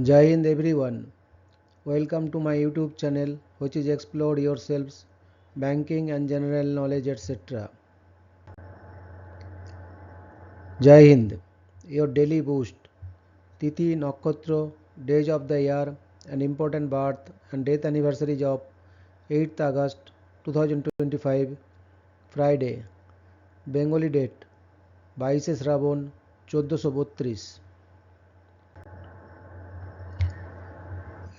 Jai Hind everyone. Welcome to my YouTube channel which is Explore Yourselves, Banking and General Knowledge etc. Jai Hind. Your daily boost. Tithi, Nakshatra, days of the year and important birth and death anniversaries of 8th August 2025, Friday. Bengali date 22 Shravan 1432.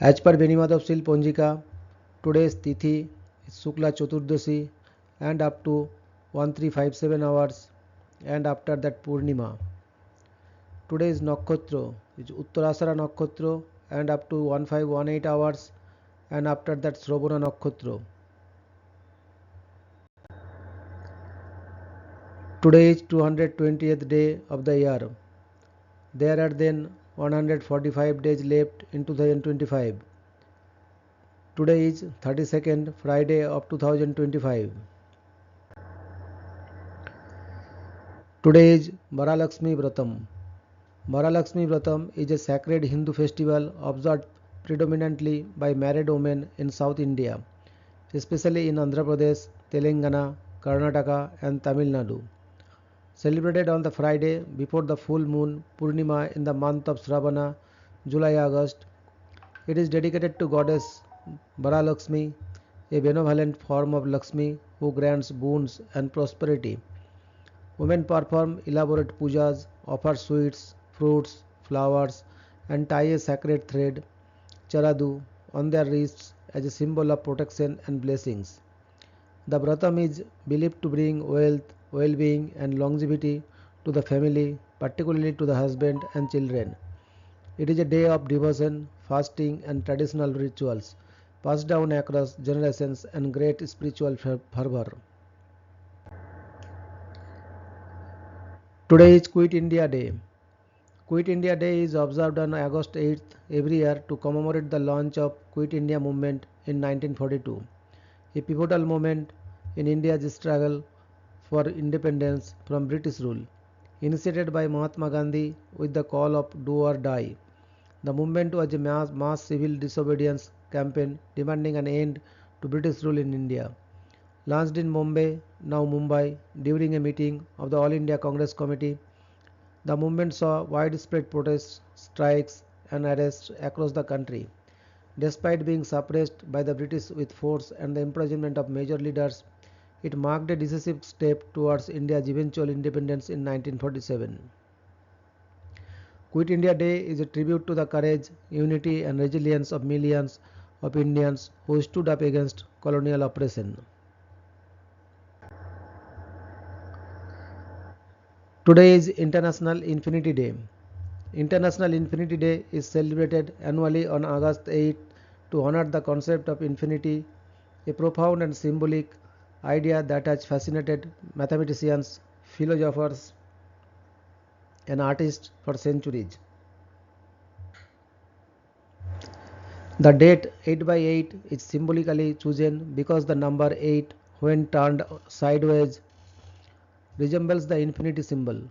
As per Benimadhav Sil Ponjika, today's Tithi is Shukla Chaturdashi and up to 1357 hours and after that Purnima. Today's Nakshatra is Uttarashara Nakshatra and up to 1518 hours and after that Shravana Nakshatra. Today is 220th day of the year. There are then 145 days left in 2025. Today is 32nd Friday of 2025. Today is Varalakshmi Vratam. Varalakshmi Vratam is a sacred Hindu festival observed predominantly by married women in South India, especially in Andhra Pradesh, Telangana, Karnataka and Tamil Nadu. Celebrated on the Friday before the full moon Purnima in the month of Shravana, July-August, it is dedicated to goddess Varalakshmi, a benevolent form of Lakshmi who grants boons and prosperity. Women perform elaborate pujas, offer sweets, fruits, flowers, and tie a sacred thread, charadu, on their wrists as a symbol of protection and blessings. The Vratam is believed to bring wealth, well-being, and longevity to the family, particularly to the husband and children. It is a day of devotion, fasting, and traditional rituals passed down across generations and great spiritual fervor. Today is Quit India Day. Quit India Day is observed on August 8th every year to commemorate the launch of Quit India movement in 1942, a pivotal moment in India's struggle for independence from British rule. Initiated by Mahatma Gandhi with the call of do or die, the movement was a mass civil disobedience campaign demanding an end to British rule in India. Launched in Mumbai, now Mumbai, during a meeting of the All India Congress Committee, the movement saw widespread protests, strikes, and arrests across the country. Despite being suppressed by the British with force and the imprisonment of major leaders, it marked a decisive step towards India's eventual independence in 1947. Quit India Day is a tribute to the courage, unity, and resilience of millions of Indians who stood up against colonial oppression. Today is International Infinity Day. International Infinity Day is celebrated annually on August 8 to honor the concept of infinity, a profound and symbolic idea that has fascinated mathematicians, philosophers, and artists for centuries. The date 8 by 8 is symbolically chosen because the number 8, when turned sideways, resembles the infinity symbol.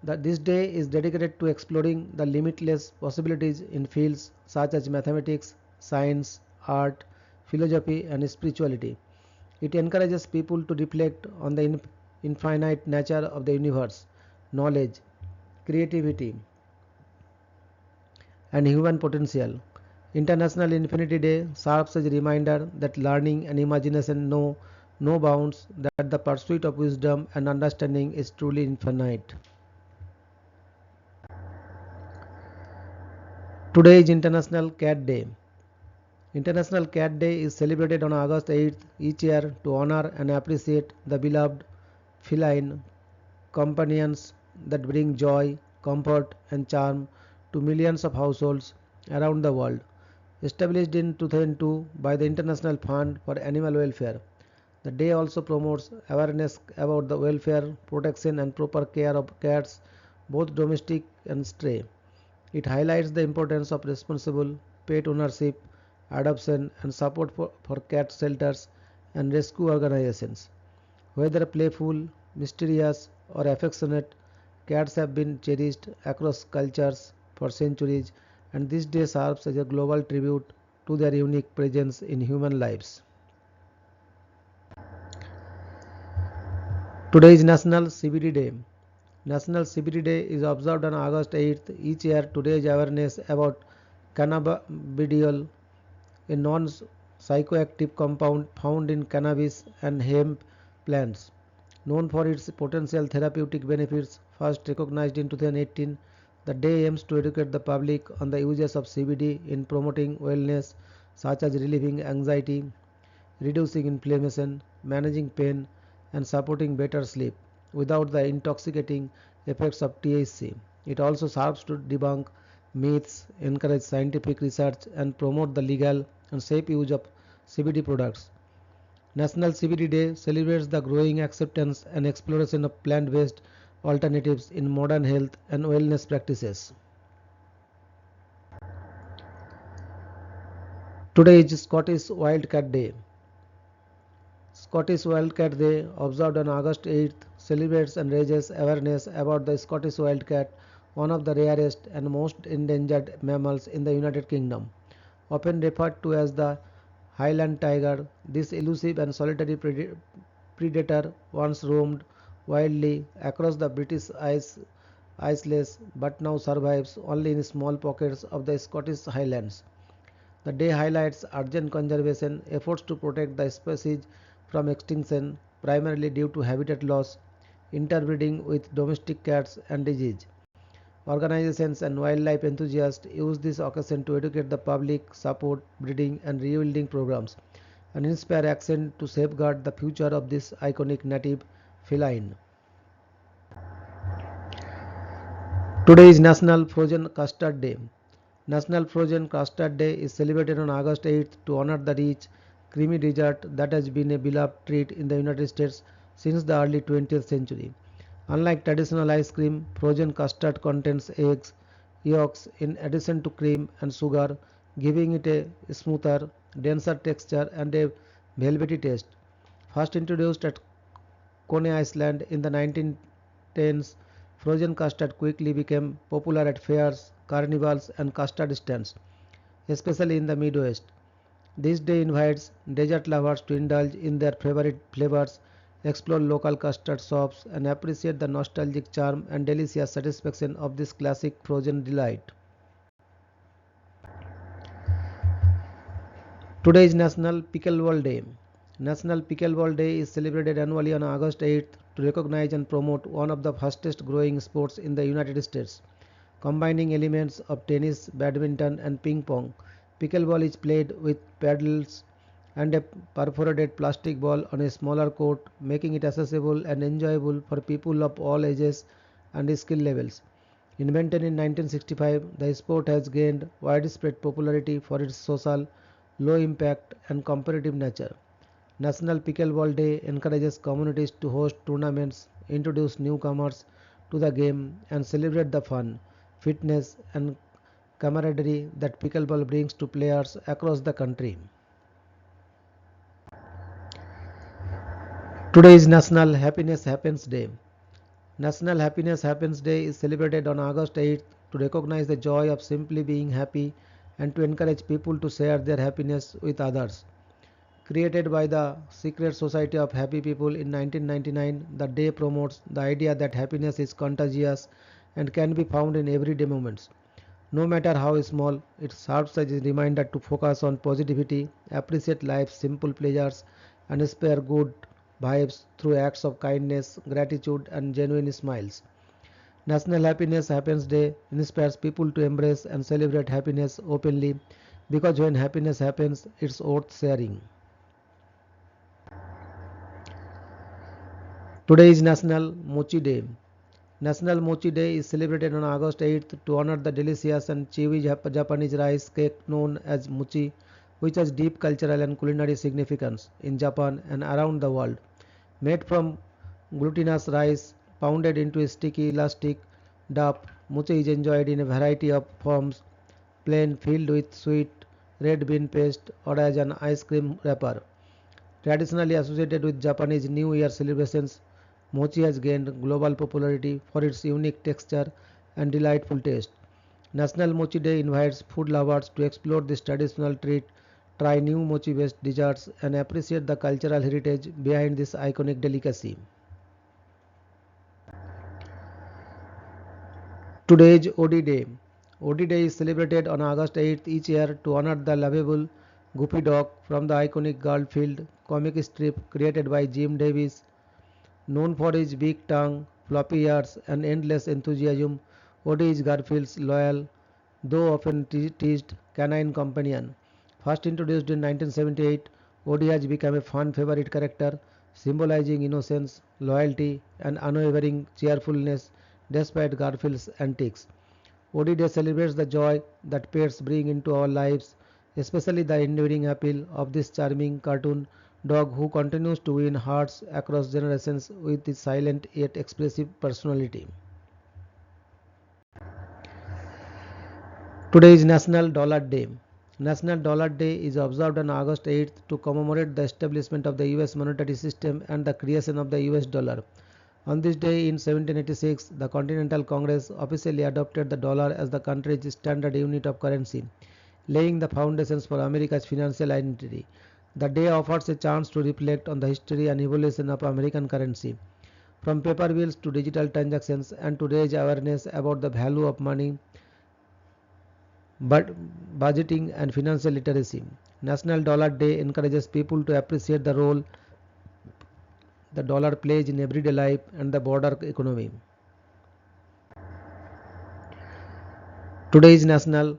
This day is dedicated to exploring the limitless possibilities in fields such as mathematics, science, art, philosophy, and spirituality. It encourages people to reflect on the infinite nature of the universe, knowledge, creativity, and human potential. International Infinity Day serves as a reminder that learning and imagination know no bounds, that the pursuit of wisdom and understanding is truly infinite. Today is International Cat Day. International Cat Day is celebrated on August 8th each year to honor and appreciate the beloved feline companions that bring joy, comfort, and charm to millions of households around the world. Established in 2002 by the International Fund for Animal Welfare, the day also promotes awareness about the welfare, protection, and proper care of cats, both domestic and stray. It highlights the importance of responsible pet ownership, adoption, and support for cat shelters and rescue organizations. Whether playful, mysterious, or affectionate, cats have been cherished across cultures for centuries, and this day serves as a global tribute to their unique presence in human lives. Today is National CBD Day. National CBD Day is observed on August 8th each year to raise awareness about cannabidiol, a non-psychoactive compound found in cannabis and hemp plants. Known for its potential therapeutic benefits, first recognized in 2018, the day aims to educate the public on the uses of CBD in promoting wellness such as relieving anxiety, reducing inflammation, managing pain, and supporting better sleep without the intoxicating effects of THC. It also serves to debunk myths, encourage scientific research, and promote the legal and safe use of CBD products. National CBD Day celebrates the growing acceptance and exploration of plant-based alternatives in modern health and wellness practices. Today is Scottish Wildcat Day. Scottish Wildcat Day, observed on August 8th, celebrates and raises awareness about the Scottish wildcat, one of the rarest and most endangered mammals in the United Kingdom. Often referred to as the Highland tiger, this elusive and solitary predator once roamed wildly across the British Isles but now survives only in small pockets of the Scottish Highlands. The day highlights urgent conservation efforts to protect the species from extinction, primarily due to habitat loss, interbreeding with domestic cats, and disease. Organizations and wildlife enthusiasts use this occasion to educate the public, support breeding and rewilding programs, and inspire action to safeguard the future of this iconic native feline. Today is National Frozen Custard Day. National Frozen Custard Day is celebrated on August 8th to honor the rich, creamy dessert that has been a beloved treat in the United States since the early 20th century. Unlike traditional ice cream, frozen custard contains eggs, yolks in addition to cream and sugar, giving it a smoother, denser texture and a velvety taste. First introduced at Coney Island in the 1910s, frozen custard quickly became popular at fairs, carnivals, and custard stands, especially in the Midwest. This day invites dessert lovers to indulge in their favorite flavors, explore local custard shops, and appreciate the nostalgic charm and delicious satisfaction of this classic frozen delight. Today is National Pickleball Day. National Pickleball Day is celebrated annually on August 8th to recognize and promote one of the fastest growing sports in the United States. Combining elements of tennis, badminton, and ping pong, pickleball is played with paddles and a perforated plastic ball on a smaller court, making it accessible and enjoyable for people of all ages and skill levels. Invented in 1965, the sport has gained widespread popularity for its social, low impact, and competitive nature. National Pickleball Day encourages communities to host tournaments, introduce newcomers to the game, and celebrate the fun, fitness, and camaraderie that pickleball brings to players across the country. Today is National Happiness Happens Day. National Happiness Happens Day is celebrated on August 8th to recognize the joy of simply being happy and to encourage people to share their happiness with others. Created by the Secret Society of Happy People in 1999, the day promotes the idea that happiness is contagious and can be found in everyday moments. No matter how small, it serves as a reminder to focus on positivity, appreciate life's simple pleasures, and spare good vibes through acts of kindness, gratitude, and genuine smiles. National Happiness Happens Day inspires people to embrace and celebrate happiness openly because when happiness happens, it's worth sharing. Today is National Mochi Day. National Mochi Day is celebrated on August 8th to honor the delicious and chewy Japanese rice cake known as mochi, which has deep cultural and culinary significance in Japan and around the world. Made from glutinous rice pounded into a sticky elastic dough, mochi is enjoyed in a variety of forms, plain filled with sweet red bean paste or as an ice cream wrapper. Traditionally associated with Japanese New Year celebrations, mochi has gained global popularity for its unique texture and delightful taste. National Mochi Day invites food lovers to explore this traditional treat, try new mochi based desserts, and appreciate the cultural heritage behind this iconic delicacy. Today's OD Day. OD Day is celebrated on August 8th each year to honor the lovable Goofy dog from the iconic Garfield comic strip created by Jim Davis. Known for his big tongue, floppy ears, and endless enthusiasm, OD is Garfield's loyal, though often teased, canine companion. First introduced in 1978, OD has become a fan favorite character, symbolizing innocence, loyalty, and unwavering cheerfulness despite Garfield's antics. OD Day celebrates the joy that pets bring into our lives, especially the enduring appeal of this charming cartoon dog who continues to win hearts across generations with his silent yet expressive personality. Today is National Dollar Day. National Dollar Day is observed on August 8th to commemorate the establishment of the US monetary system and the creation of the US dollar. On this day in 1786, the Continental Congress officially adopted the dollar as the country's standard unit of currency, laying the foundations for America's financial identity. The day offers a chance to reflect on the history and evolution of American currency, from paper bills to digital transactions, and to raise awareness about the value of money, but budgeting and financial literacy. National Dollar Day encourages people to appreciate the role the dollar plays in everyday life and the broader economy. Today is National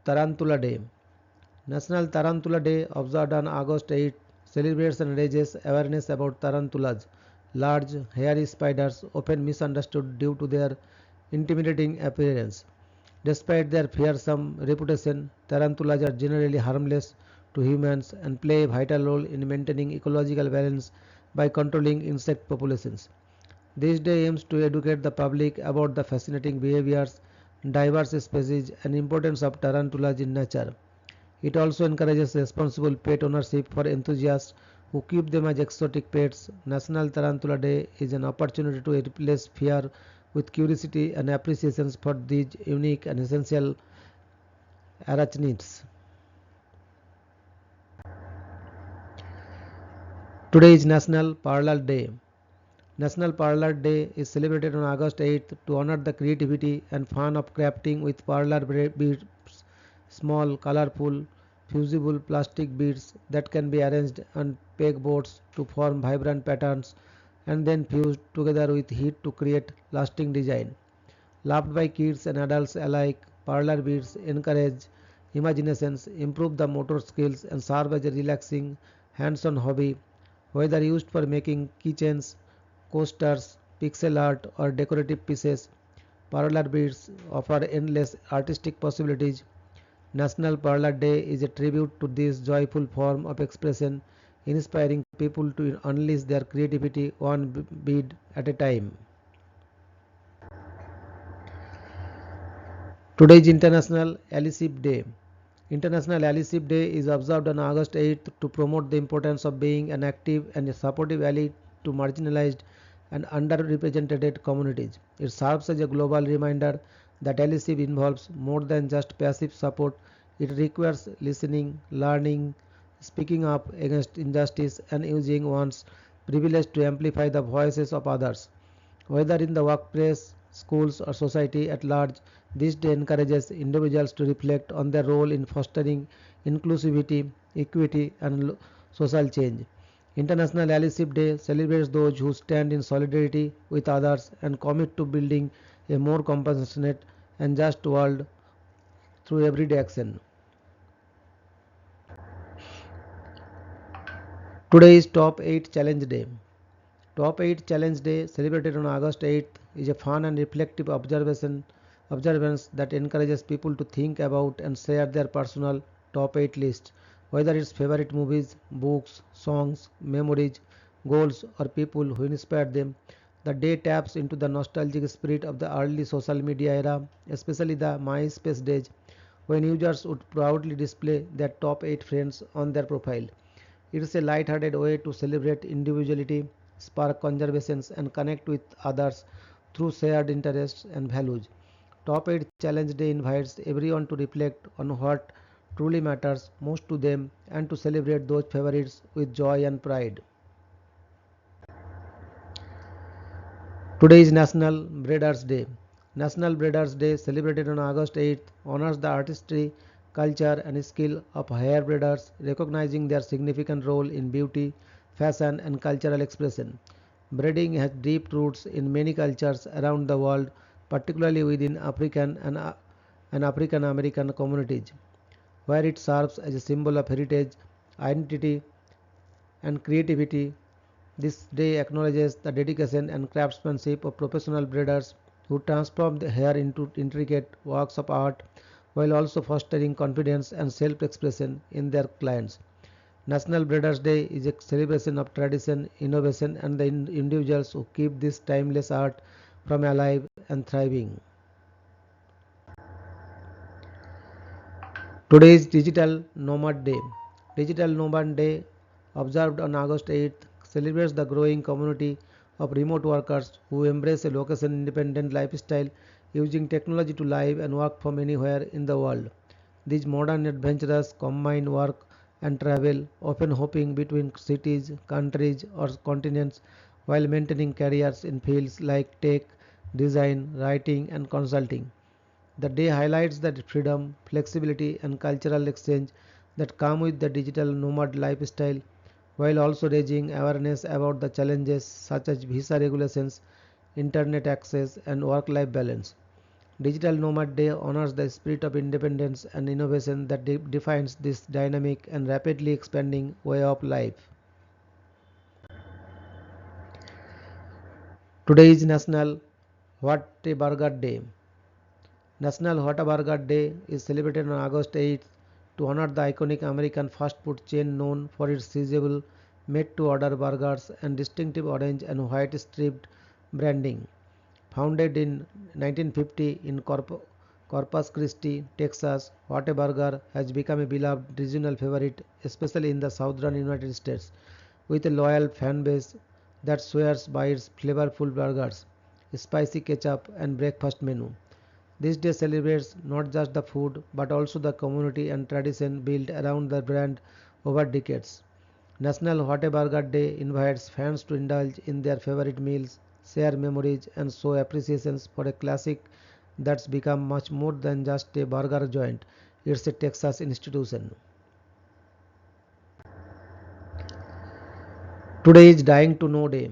Tarantula Day. National Tarantula Day, observed on August 8, celebrates and raises awareness about tarantulas, large, hairy spiders often misunderstood due to their intimidating appearance. Despite their fearsome reputation, tarantulas are generally harmless to humans and play a vital role in maintaining ecological balance by controlling insect populations. This day aims to educate the public about the fascinating behaviors, diverse species, and importance of tarantulas in nature. It also encourages responsible pet ownership for enthusiasts who keep them as exotic pets. National Tarantula Day is an opportunity to replace fear with curiosity and appreciation for these unique and essential arachnids. Today is National Parlor Day. National Parlor Day is celebrated on August 8th to honor the creativity and fun of crafting with parlor beads, small, colorful, fusible plastic beads that can be arranged on pegboards to form vibrant patterns and then fused together with heat to create lasting design. Loved by kids and adults alike, parlor beads encourage imaginations, improve the motor skills, and serve as a relaxing, hands-on hobby, whether used for making keychains, coasters, pixel art, or decorative pieces. Parlor beads offer endless artistic possibilities. National Parlor Day is a tribute to this joyful form of expression, inspiring people to unleash their creativity one bead at a time. Today is International Allyship Day. International Allyship Day is observed on August 8th to promote the importance of being an active and a supportive ally to marginalized and underrepresented communities. It serves as a global reminder that allyship involves more than just passive support. It requires listening, learning, speaking up against injustice, and using one's privilege to amplify the voices of others. Whether in the workplace, schools, or society at large, this day encourages individuals to reflect on their role in fostering inclusivity, equity, and social change. International Allyship Day celebrates those who stand in solidarity with others and commit to building a more compassionate and just world through everyday action. Today is Top 8 Challenge Day. Top 8 Challenge Day, celebrated on August 8th, is a fun and reflective observance that encourages people to think about and share their personal top 8 lists, whether it's favorite movies, books, songs, memories, goals, or people who inspired them. The day taps into the nostalgic spirit of the early social media era, especially the MySpace days, when users would proudly display their top 8 friends on their profile. It is a light-hearted way to celebrate individuality, spark conversations, and connect with others through shared interests and values. Top 8 Challenge Day invites everyone to reflect on what truly matters most to them and to celebrate those favorites with joy and pride. Today is National Breeders' Day. National Breeders' Day, celebrated on August 8th, honors the artistry, culture, and skill of hair breeders, recognizing their significant role in beauty, fashion, and cultural expression. Breeding has deep roots in many cultures around the world, particularly within African and African American communities, where it serves as a symbol of heritage, identity, and creativity. This day acknowledges the dedication and craftsmanship of professional breeders who transform the hair into intricate works of art while also fostering confidence and self-expression in their clients. National Breeders' Day is a celebration of tradition, innovation, and the individuals who keep this timeless art from alive and thriving. Today is Digital Nomad Day. Digital Nomad Day, observed on August 8th, celebrates the growing community of remote workers who embrace a location independent lifestyle using technology to live and work from anywhere in the world. These modern adventurers combine work and travel, often hopping between cities, countries, or continents while maintaining careers in fields like tech, design, writing, and consulting. The day highlights the freedom, flexibility, and cultural exchange that come with the digital nomad lifestyle, while also raising awareness about the challenges such as visa regulations, internet access, and work life balance. Digital Nomad Day honors the spirit of independence and innovation that defines this dynamic and rapidly expanding way of life. Today is National What a Burger Day. National Whataburger Day is celebrated on August 8th to honor the iconic American fast food chain known for its seasonal made-to-order burgers and distinctive orange and white striped branding. Founded in 1950 in Corpus Christi, Texas, Whataburger has become a beloved regional favorite, especially in the southern United States, with a loyal fan base that swears by its flavorful burgers, spicy ketchup, and breakfast menu. This day celebrates not just the food but also the community and tradition built around the brand over decades. National Whataburger Day invites fans to indulge in their favorite meals, share memories, and show appreciations for a classic that's become much more than just a burger joint. It's a Texas institution. Today is Dying to Know Day.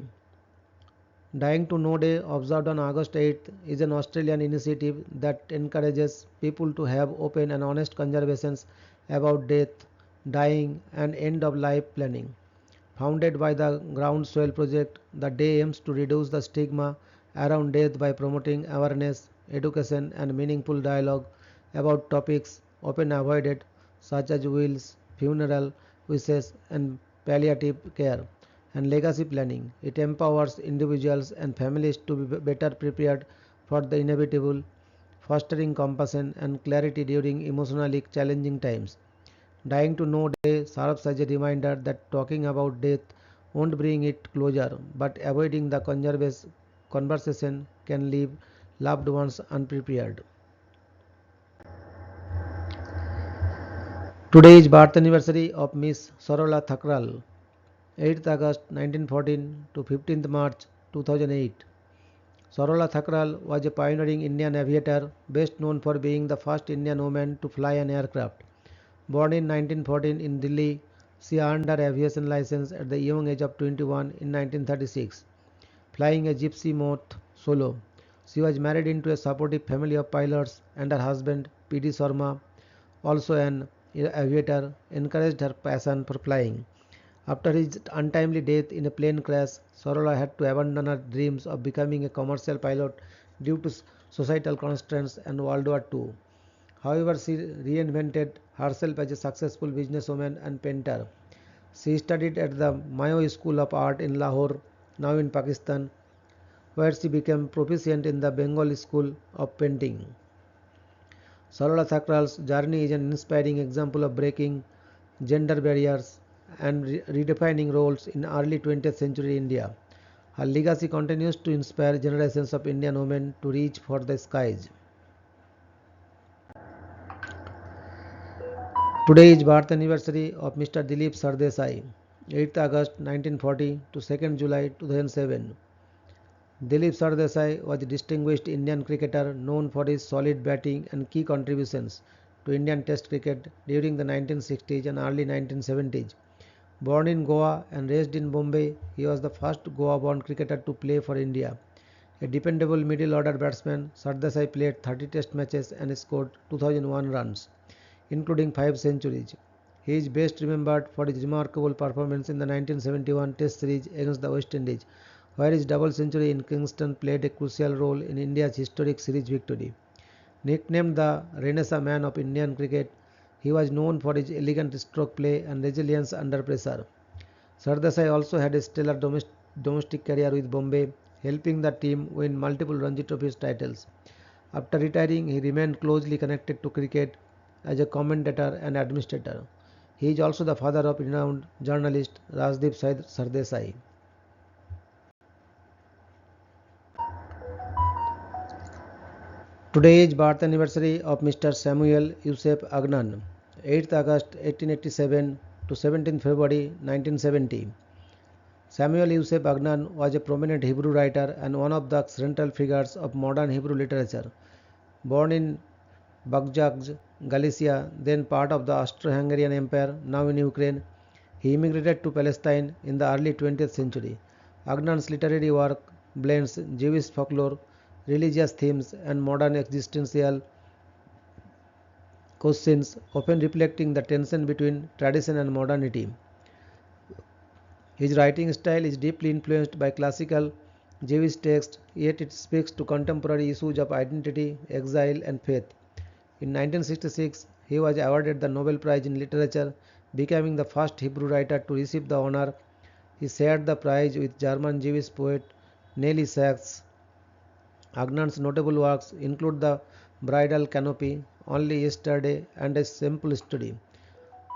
Dying to Know Day, observed on August 8th, is an Australian initiative that encourages people to have open and honest conversations about death, dying, and end of life planning. Founded by the Groundswell Project, the day aims to reduce the stigma around death by promoting awareness, education, and meaningful dialogue about topics often avoided, such as wills, funeral wishes, and palliative care and legacy planning. It empowers individuals and families to be better prepared for the inevitable, fostering compassion and clarity during emotionally challenging times. Dying to Know Day serves as a reminder that talking about death won't bring it closure, but avoiding the conversation can leave loved ones unprepared. Today is birth anniversary of Miss Sarola Thakral, 8th August 1914 to 15th March 2008. Sarola Thakral was a pioneering Indian aviator, best known for being the first Indian woman to fly an aircraft. Born in 1914 in Delhi, she earned her aviation license at the young age of 21 in 1936, flying a gypsy moth solo. She was married into a supportive family of pilots, and her husband, P.D. Sharma, also an aviator, encouraged her passion for flying. After his untimely death in a plane crash, Sarola had to abandon her dreams of becoming a commercial pilot due to societal constraints and World War II. However, she reinvented herself as a successful businesswoman and painter. She studied at the Mayo School of Art in Lahore, now in Pakistan, where she became proficient in the Bengal School of Painting. Sarala Thakral's journey is an inspiring example of breaking gender barriers and redefining roles in early 20th century India. Her legacy continues to inspire generations of Indian women to reach for the skies. Today is birth anniversary of Mr. Dilip Sardesai, 8th August 1940 to 2nd July 2007. Dilip Sardesai was a distinguished Indian cricketer known for his solid batting and key contributions to Indian Test cricket during the 1960s and early 1970s. Born in Goa and raised in Bombay, he was the first Goa-born cricketer to play for India. A dependable middle-order batsman, Sardesai played 30 Test matches and scored 2001 runs, including 5 centuries. He is best remembered for his remarkable performance in the 1971 Test series against the West Indies, where his double century in Kingston played a crucial role in India's historic series victory. Nicknamed the Renaissance Man of Indian cricket, he was known for his elegant stroke play and resilience under pressure. Sardesai also had a stellar domestic career with Bombay, helping the team win multiple Ranji Trophy titles. After retiring, he remained closely connected to cricket as a commentator and administrator. He is also the father of renowned journalist Rajdeep Sardesai. Today is birth anniversary of Mr. Samuel Yusuf Agnan, 8th August 1887 to 17th February 1970. Samuel Yusuf Agnan was a prominent Hebrew writer and one of the central figures of modern Hebrew literature. Born in Bagdad, Galicia, then part of the Austro-Hungarian Empire, now in Ukraine, he immigrated to Palestine in the early 20th century. Agnan's literary work blends Jewish folklore, religious themes, and modern existential questions, often reflecting the tension between tradition and modernity. His writing style is deeply influenced by classical Jewish texts, yet it speaks to contemporary issues of identity, exile, and faith. In 1966, he was awarded the Nobel Prize in Literature, becoming the first Hebrew writer to receive the honor. He shared the prize with German Jewish poet Nelly Sachs. Agnan's notable works include The Bridal Canopy, Only Yesterday, and A Simple Study.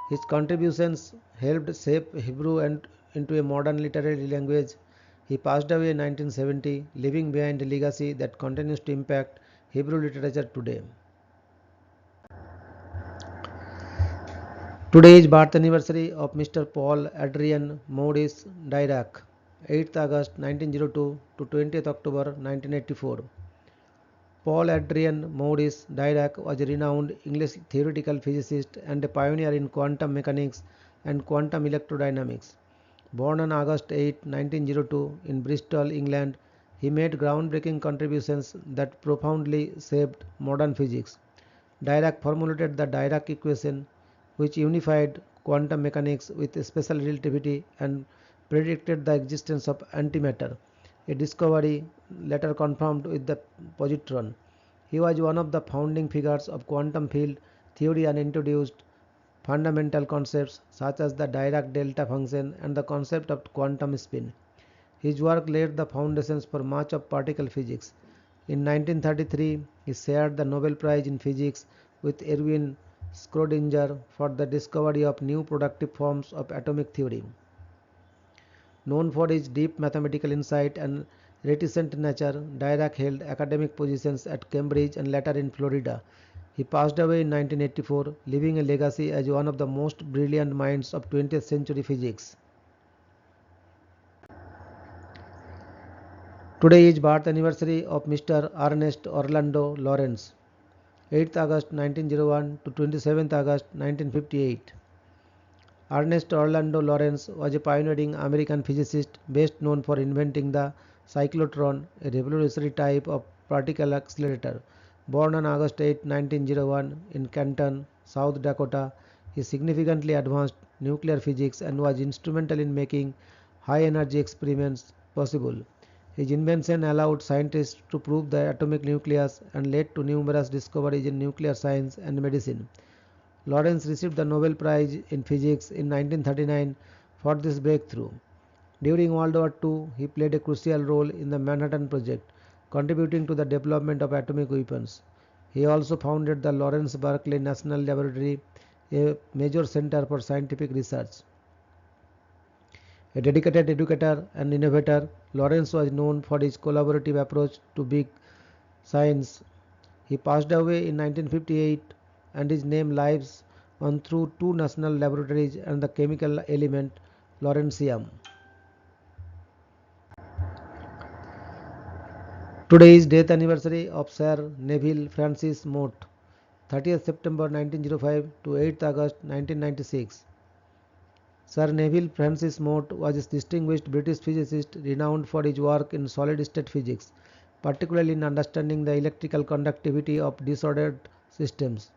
His contributions helped shape Hebrew into a modern literary language. He passed away in 1970, leaving behind a legacy that continues to impact Hebrew literature today. Today is birth anniversary of Mr. Paul Adrian Maurice Dirac, 8th August 1902 to 20th October 1984. Paul Adrian Maurice Dirac was a renowned English theoretical physicist and a pioneer in quantum mechanics and quantum electrodynamics. Born on August 8, 1902 in Bristol, England, he made groundbreaking contributions that profoundly shaped modern physics. Dirac formulated the Dirac equation, which unified quantum mechanics with special relativity and predicted the existence of antimatter, a discovery later confirmed with the positron. He was one of the founding figures of quantum field theory and introduced fundamental concepts such as the Dirac delta function and the concept of quantum spin. His work laid the foundations for much of particle physics. In 1933, he shared the Nobel Prize in Physics with Erwin Schrödinger for the discovery of new productive forms of atomic theory. Known for his deep mathematical insight and reticent nature, Dirac held academic positions at Cambridge and later in Florida. He passed away in 1984, leaving a legacy as one of the most brilliant minds of 20th century physics. Today is birth anniversary of Mr. Ernest Orlando Lawrence, 8th August 1901 to 27th August 1958. Ernest Orlando Lawrence was a pioneering American physicist best known for inventing the cyclotron, a revolutionary type of particle accelerator. Born on August 8, 1901 in Canton, South Dakota, he significantly advanced nuclear physics and was instrumental in making high-energy experiments possible. His invention allowed scientists to prove the atomic nucleus and led to numerous discoveries in nuclear science and medicine. Lawrence received the Nobel Prize in Physics in 1939 for this breakthrough. During World War II, he played a crucial role in the Manhattan Project, contributing to the development of atomic weapons. He also founded the Lawrence Berkeley National Laboratory, a major center for scientific research. A dedicated educator and innovator, Lawrence was known for his collaborative approach to big science. He passed away in 1958 and his name lives on through two national laboratories and the chemical element lawrencium. Today is death anniversary of Sir Neville Francis Mote, 30th September 1905 to 8th August 1996. Sir Neville Francis Mote was a distinguished British physicist renowned for his work in solid-state physics, particularly in understanding the electrical conductivity of disordered systems.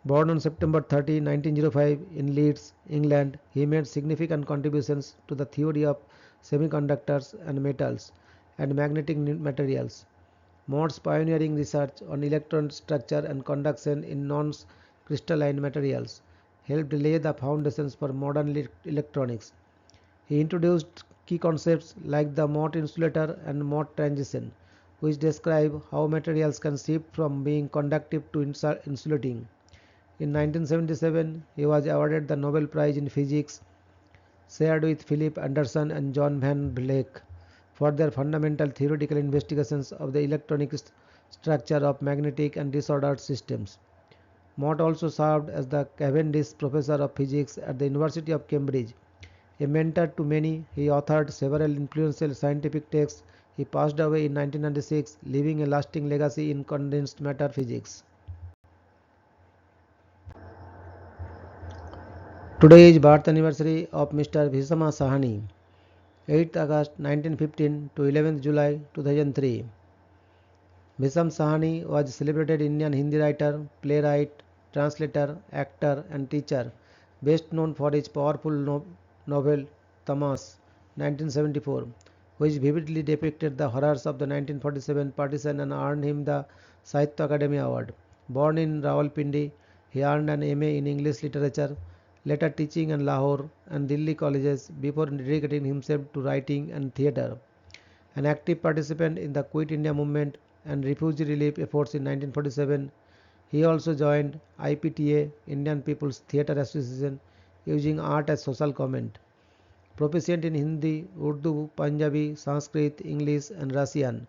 Born on September 30, 1905 in Leeds, England, he made significant contributions to the theory of semiconductors and metals and magnetic materials. Mote's pioneering research on electron structure and conduction in non-crystalline materials helped lay the foundations for modern electronics. He introduced key concepts like the Mote insulator and Mote transition, which describe how materials can shift from being conductive to insulating. In 1977, he was awarded the Nobel Prize in Physics, shared with Philip Anderson and John Van Vleck, for their fundamental theoretical investigations of the electronic structure of magnetic and disordered systems. Mote also served as the Cavendish Professor of Physics at the University of Cambridge. A mentor to many, he authored several influential scientific texts. He passed away in 1996, leaving a lasting legacy in condensed matter physics. Today is birth anniversary of Mr. Bhisama Sahani, 8th August 1915 to 11th July 2003. Bhisam Sahani was a celebrated Indian Hindi writer, playwright, translator, actor and teacher, best known for his powerful novel Tamas, 1974, which vividly depicted the horrors of the 1947 partition and earned him the Sahitya Academy Award. Born in Rawalpindi, he earned an MA in English Literature, later teaching in Lahore and Delhi colleges before dedicating himself to writing and theatre. An active participant in the Quit India movement and refugee relief efforts in 1947, he also joined IPTA, Indian People's Theatre Association, using art as social comment. Proficient in Hindi, Urdu, Punjabi, Sanskrit, English and Russian,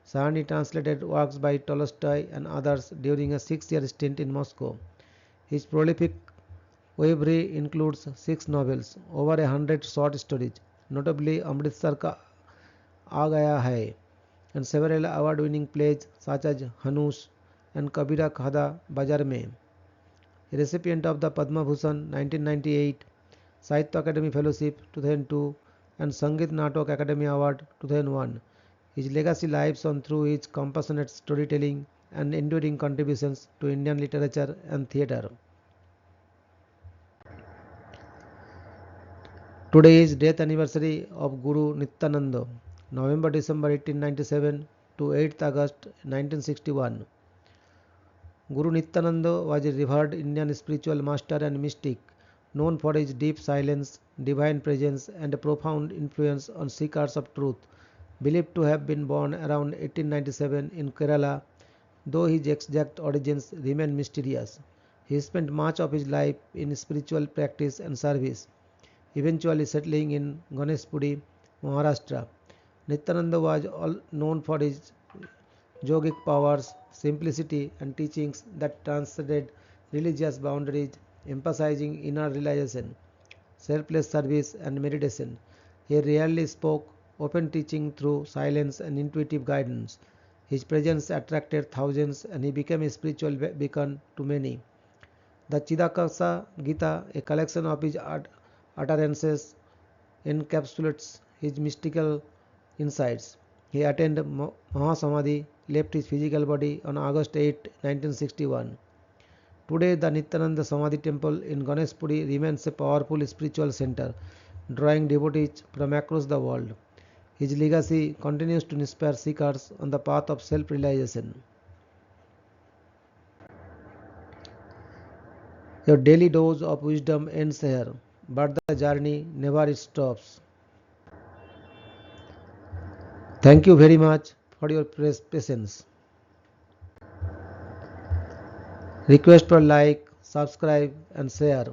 Sahani translated works by Tolstoy and others during a 6-year stint in Moscow. His prolific Poetry includes 6 novels, over 100 short stories, notably Amritsar Ka Aa Gaya Hai, and several award-winning plays such as Hanush and Kabira Khada Bazar Mein. A recipient of the Padma Bhushan 1998, Sahitya Academy Fellowship 2002, and Sangeet Natak Academy Award 2001. His legacy lives on through his compassionate storytelling and enduring contributions to Indian literature and theatre. Today is death anniversary of Guru Nityananda, November-December 1897 to 8th August 1961. Guru Nityananda was a revered Indian spiritual master and mystic, known for his deep silence, divine presence and a profound influence on seekers of truth. Believed to have been born around 1897 in Kerala, though his exact origins remain mysterious. He spent much of his life in spiritual practice and service, eventually settling in Ganeshpuri, Maharashtra. Nityananda was known for his yogic powers, simplicity, and teachings that transcended religious boundaries, emphasizing inner realization, selfless service, and meditation. He rarely spoke, often teaching through silence and intuitive guidance. His presence attracted thousands, and he became a spiritual beacon to many. The Chidakasa Gita, a collection of his utterances, encapsulates his mystical insights. He attained Mahasamadhi, left his physical body on August 8, 1961. Today, the Nityananda Samadhi temple in Ganeshpuri remains a powerful spiritual center, drawing devotees from across the world. His legacy continues to inspire seekers on the path of self-realization. Your daily dose of wisdom ends here, but the journey never stops. Thank you very much for your patience. Request for like, subscribe and share.